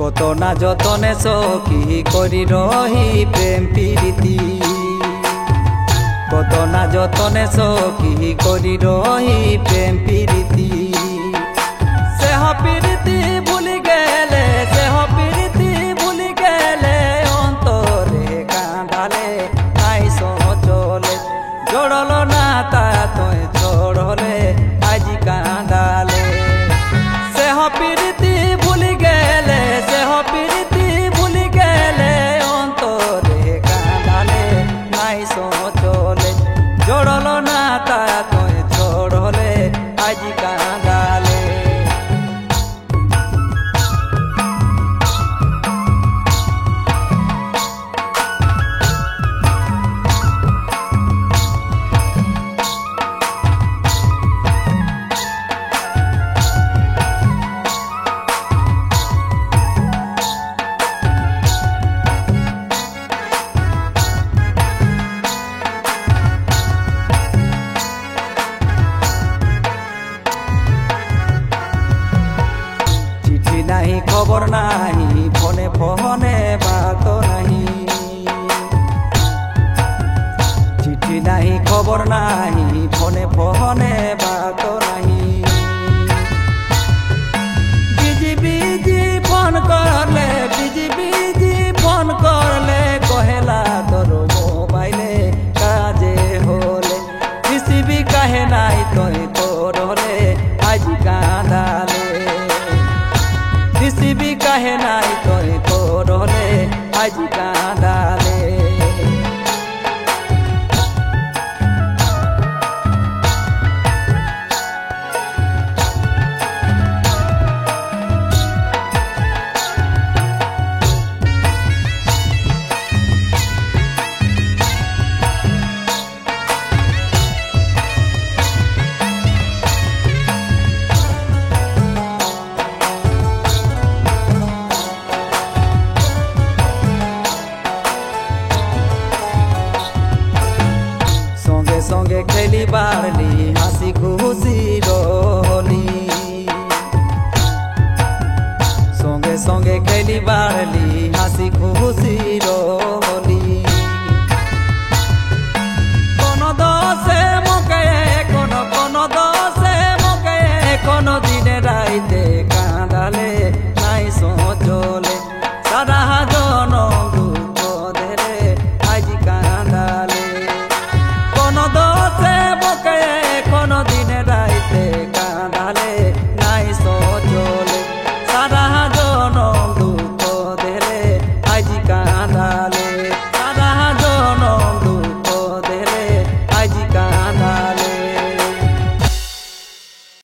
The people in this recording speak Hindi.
কত না যতনে সখী করি রহি প্রেম প্রীতি কত না যতনে সখী করি রহি প্রেম প্রীতি সেহ প্রীতি ভুলি গেলে সেহ প্রীতি ভুলি গেলে অন্তরে কাঁদালে নাই চলে জড়ল না তা তুই ছড়লে আজি কাঁদালে সেহ প্রীতি ভুলি গেলে সেহ প্রীতি ভুলি গেলে অন্তরে কাঁদালে নাই চলে জড়ল না তা তুই ছড়লে আজি কাঁদালে नहीं खबर नहीं फोने फोने बात नहीं चिट्ठी नहीं खबर नहीं फोने फोने बात नहीं बिजी बिजी फोन करले बिजी बिजी फोन करले कहेला तोर मोबाइले काजे होले रिसीवी कहे नाई तोय तोर होले आज कांदाले रिसीवी कहे नाई तोय तोर होले आज कांदाले संगे खेली बारली हासी खुशी रही संगे संगे खेली बारली हासी खुशी रही